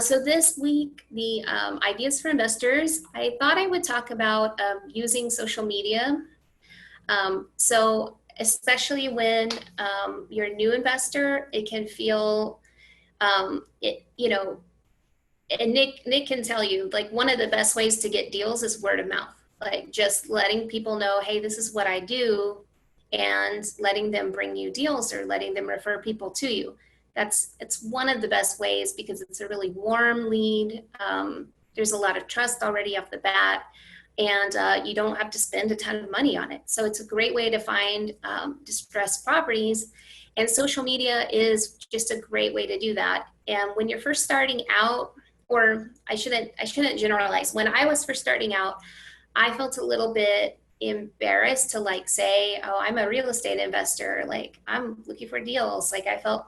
So this week, the ideas for investors, I thought I would talk about using social media. So especially when you're a new investor, it can feel, and Nick can tell you, like one of the best ways to get deals is word of mouth. Like just letting people know, hey, this is what I do, and letting them bring you deals or letting them refer people to you. It's one of the best ways because it's a really warm lead. There's a lot of trust already off the bat, and you don't have to spend a ton of money on it. So it's a great way to find distressed properties, and social media is just a great way to do that. And when you're first starting out, or I shouldn't generalize. When I was first starting out, I felt a little bit embarrassed to like say, oh, I'm a real estate investor. Like I'm looking for deals. Like I felt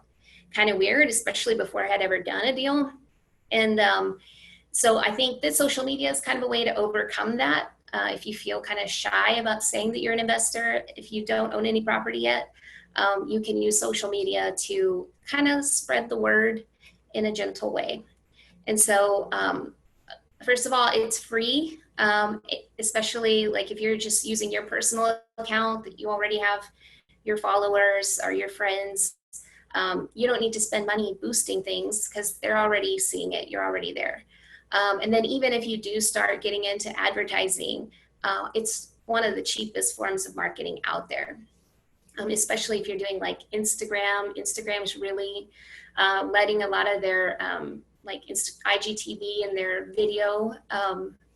kind of weird, especially before I had ever done a deal. And so I think that social media is kind of a way to overcome that. If you feel kind of shy about saying that you're an investor, if you don't own any property yet, you can use social media to kind of spread the word in a gentle way. And so, first of all, it's free, especially like if you're just using your personal account that you already have your followers or your friends. You don't need to spend money boosting things because they're already seeing it. You're already there. And then even if you do start getting into advertising, it's one of the cheapest forms of marketing out there. Especially if you're doing like Instagram. Instagram is really letting a lot of their like IGTV and their video,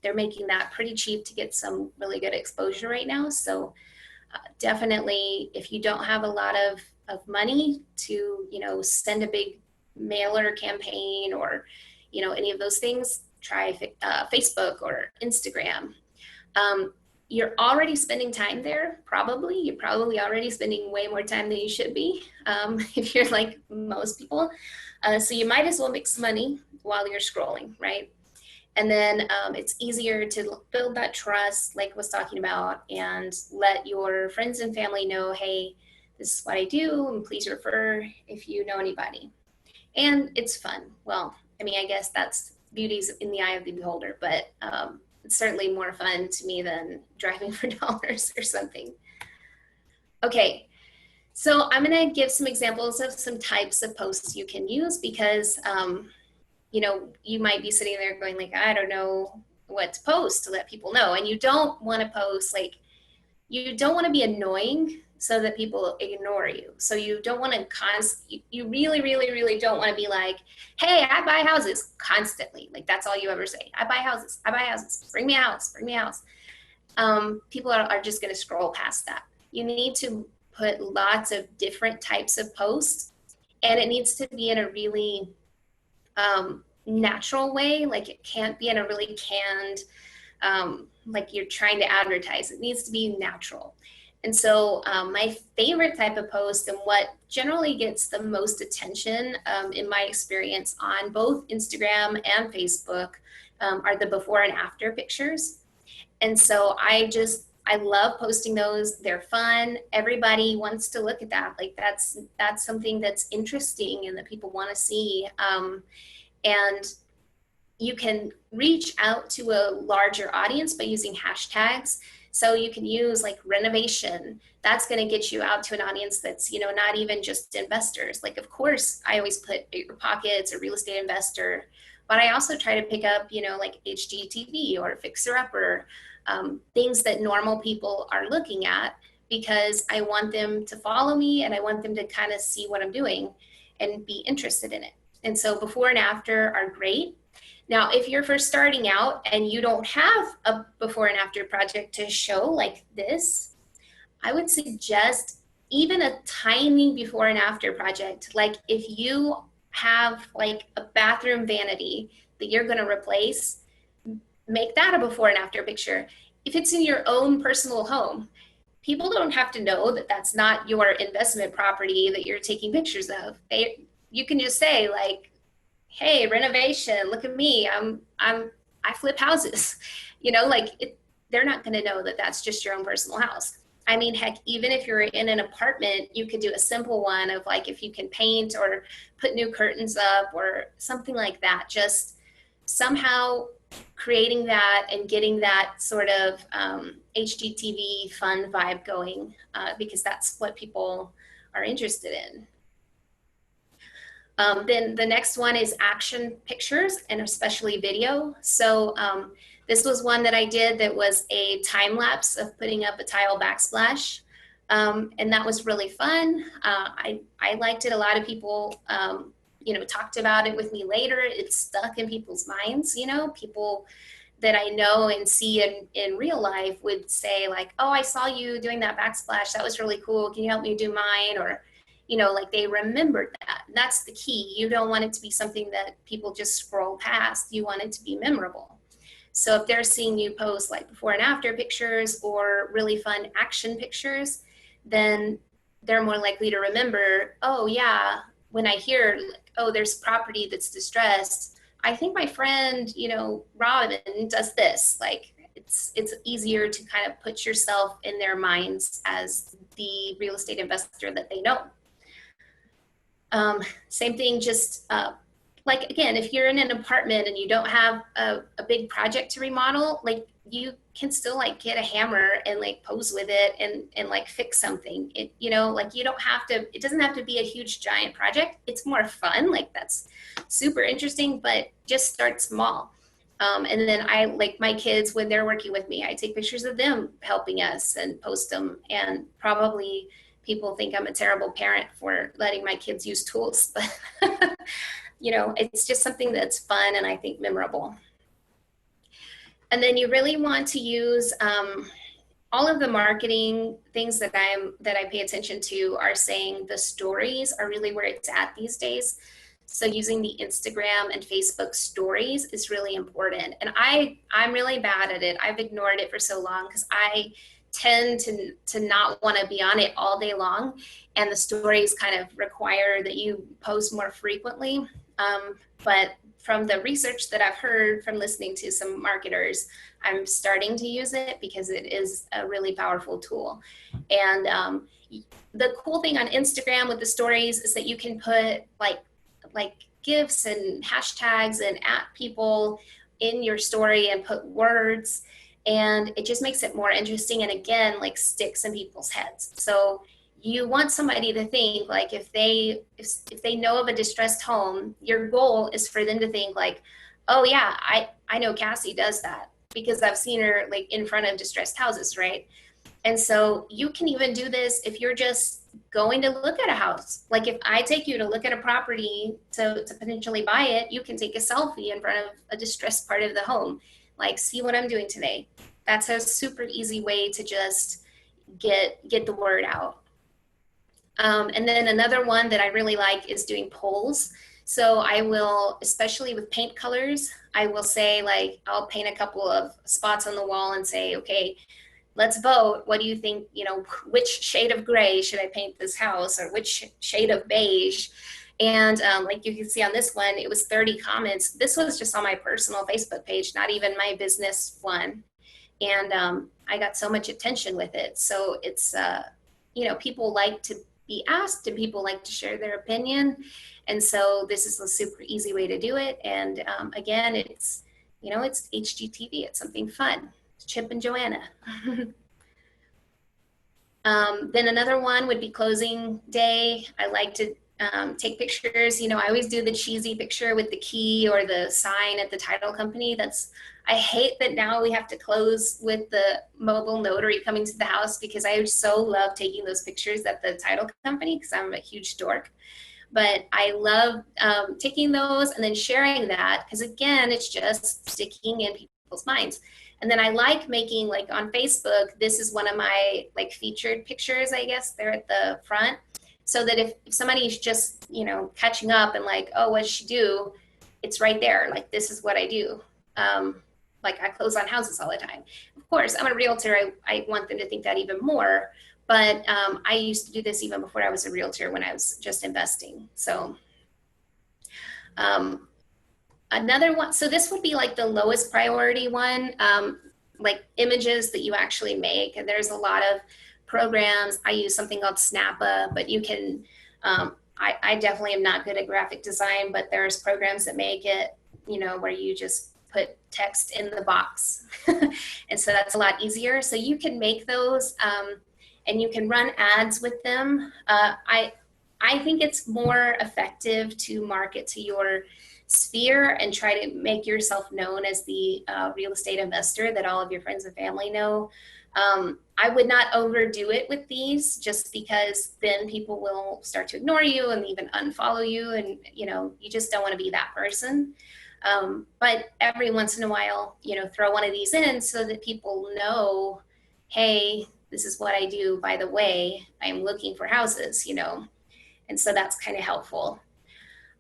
they're making that pretty cheap to get some really good exposure right now. So definitely, if you don't have a lot of money to, send a big mailer campaign or, any of those things, try Facebook or Instagram. You're already spending time there, probably. You're probably already spending way more time than you should be if you're like most people. So you might as well make some money while you're scrolling, right? And then it's easier to build that trust, like I was talking about, and let your friends and family know, hey, this is what I do, and please refer if you know anybody. And it's fun. Well, I mean, I guess that's beauty's in the eye of the beholder, but it's certainly more fun to me than driving for dollars or something. Okay, so I'm gonna give some examples of some types of posts you can use because, you might be sitting there going like, I don't know what to post to let people know. And you don't wanna post you don't wanna be annoying so that people ignore you. So you don't want to you really, really, really don't want to be like, hey, I buy houses constantly. Like that's all you ever say. I buy houses. I buy houses. Bring me a house. Bring me a house. People are just going to scroll past that. You need to put lots of different types of posts, and it needs to be in a really natural way. Like it can't be in a really canned, like you're trying to advertise. It needs to be natural. And so my favorite type of post and what generally gets the most attention in my experience on both Instagram and Facebook are the before and after pictures. And so I love posting those. They're fun. Everybody wants to look at that. Like that's something that's interesting and that people want to see. And you can reach out to a larger audience by using hashtags. So you can use like renovation. That's going to get you out to an audience that's, not even just investors. Like, of course, I always put Bigger Pockets or real estate investor, but I also try to pick up, like HGTV or Fixer Upper, things that normal people are looking at because I want them to follow me and I want them to kind of see what I'm doing and be interested in it. And so before and after are great. Now, if you're first starting out and you don't have a before and after project to show like this, I would suggest even a tiny before and after project. Like if you have like a bathroom vanity that you're going to replace, make that a before and after picture. If it's in your own personal home, people don't have to know that that's not your investment property that you're taking pictures of. You can just say like, hey, renovation, look at me, I flip houses. They're not going to know that that's just your own personal house. I mean, heck, even if you're in an apartment, you could do a simple one of like if you can paint or put new curtains up or something like that. Just somehow creating that and getting that sort of HGTV fun vibe going, because that's what people are interested in. Then the next one is action pictures and especially video. So this was one that I did that was a time lapse of putting up a tile backsplash. And that was really fun. I liked it. A lot of people, talked about it with me later. It stuck in people's minds, people that I know and see in real life would say like, oh, I saw you doing that backsplash. That was really cool. Can you help me do mine? Or, like they remembered that. And that's the key. You don't want it to be something that people just scroll past. You want it to be memorable. So if they're seeing you post like before and after pictures or really fun action pictures, then they're more likely to remember, oh yeah, when I hear, like, oh, there's property that's distressed, I think my friend, Robin does this. Like it's easier to kind of put yourself in their minds as the real estate investor that they know. Same thing, just like, again, if you're in an apartment and you don't have a big project to remodel, like you can still like get a hammer and like pose with it and like fix something. It, like you don't have to, it doesn't have to be a huge giant project. It's more fun. Like that's super interesting, but just start small. And then I, like my kids, when they're working with me, I take pictures of them helping us and post them. And probably people think I'm a terrible parent for letting my kids use tools, but it's just something that's fun and I think memorable. And then you really want to use all of the marketing things that I pay attention to are saying the stories are really where it's at these days. So using the Instagram and Facebook stories is really important. And I'm really bad at it. I've ignored it for so long because I tend to not want to be on it all day long. And the stories kind of require that you post more frequently. But from the research that I've heard from listening to some marketers, I'm starting to use it because it is a really powerful tool. And the cool thing on Instagram with the stories is that you can put like GIFs and hashtags and at people in your story and put words, and it just makes it more interesting and again like sticks in people's heads. So you want somebody to think like if they know of a distressed home, your goal is for them to think like, oh yeah, I know Cassie does that because I've seen her like in front of distressed houses, right? And so you can even do this if you're just going to look at a house. Like if I take you to look at a property to potentially buy it, you can take a selfie in front of a distressed part of the home. Like, see what I'm doing today. That's a super easy way to just get the word out. And then another one that I really like is doing polls. So I will, especially with paint colors, I will say like, I'll paint a couple of spots on the wall and say, okay, let's vote. What do you think, which shade of gray should I paint this house, or which shade of beige? And like you can see on this one, it was 30 comments. This was just on my personal Facebook page, not even my business one. And I got so much attention with it. So it's, people like to be asked and people like to share their opinion. And so this is a super easy way to do it. And again, it's, it's HGTV. It's something fun. Chip and Joanna. Then another one would be closing day. I like to take pictures. I always do the cheesy picture with the key or the sign at the title company. I hate that now we have to close with the mobile notary coming to the house because I so love taking those pictures at the title company because I'm a huge dork. But I love taking those and then sharing that because again, it's just sticking in people's minds. And then I like making, like on Facebook, this is one of my like featured pictures, I guess, they're at the front. So that if somebody's just, catching up and like, oh, what does she do? It's right there. Like, this is what I do. Like I close on houses all the time. Of course, I'm a realtor. I want them to think that even more. But I used to do this even before I was a realtor when I was just investing. So another one, so this would be like the lowest priority one, like images that you actually make. And there's a lot of programs. I use something called Snappa, but you can, I definitely am not good at graphic design, but there's programs that make it, where you just put text in the box. And so that's a lot easier. So you can make those, and you can run ads with them. I think it's more effective to market to your sphere and try to make yourself known as the real estate investor that all of your friends and family know. I would not overdo it with these, just because then people will start to ignore you and even unfollow you, and you just don't want to be that person. But every once in a while, throw one of these in so that people know, hey, this is what I do. By the way, I'm looking for houses, and so that's kind of helpful.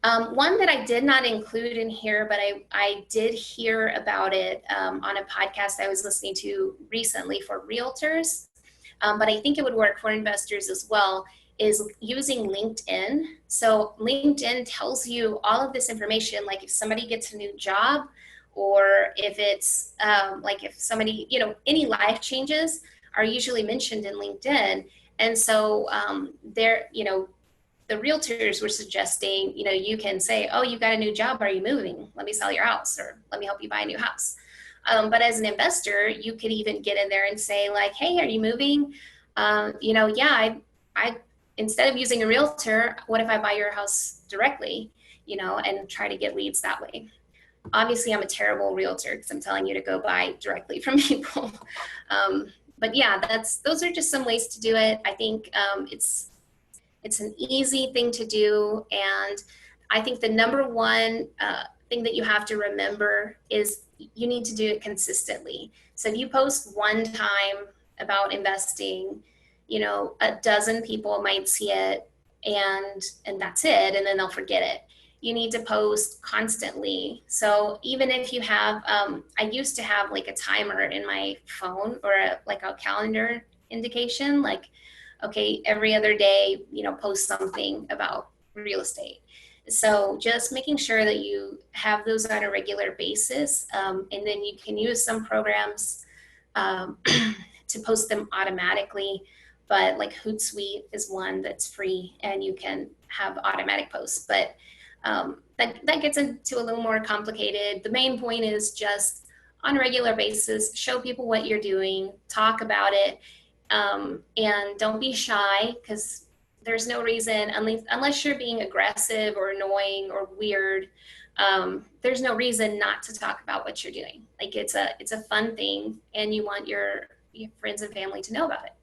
One that I did not include in here, but I did hear about it on a podcast I was listening to recently for realtors, but I think it would work for investors as well, is using LinkedIn. So LinkedIn tells you all of this information, like if somebody gets a new job, or if it's like if somebody, any life changes are usually mentioned in LinkedIn. And so the realtors were suggesting, you can say, oh, you got a new job. Are you moving? Let me sell your house, or let me help you buy a new house. But as an investor, you could even get in there and say like, hey, are you moving? Yeah, I instead of using a realtor, what if I buy your house directly, and try to get leads that way? Obviously, I'm a terrible realtor because I'm telling you to go buy directly from people. But yeah, those are just some ways to do it. I think it's an easy thing to do. And I think the number one thing that you have to remember is you need to do it consistently. So if you post one time about investing, a dozen people might see it, and that's it, and then they'll forget it. You need to post constantly. So even if you have, I used to have like a timer in my phone, or like a calendar indication, like, okay, every other day, post something about real estate. So just making sure that you have those on a regular basis, and then you can use some programs to post them automatically. But like Hootsuite is one that's free, and you can have automatic posts. But that gets into a little more complicated. The main point is just on a regular basis, show people what you're doing, talk about it, and don't be shy, because there's no reason, unless you're being aggressive or annoying or weird, there's no reason not to talk about what you're doing. Like it's a fun thing, and you want your friends and family to know about it.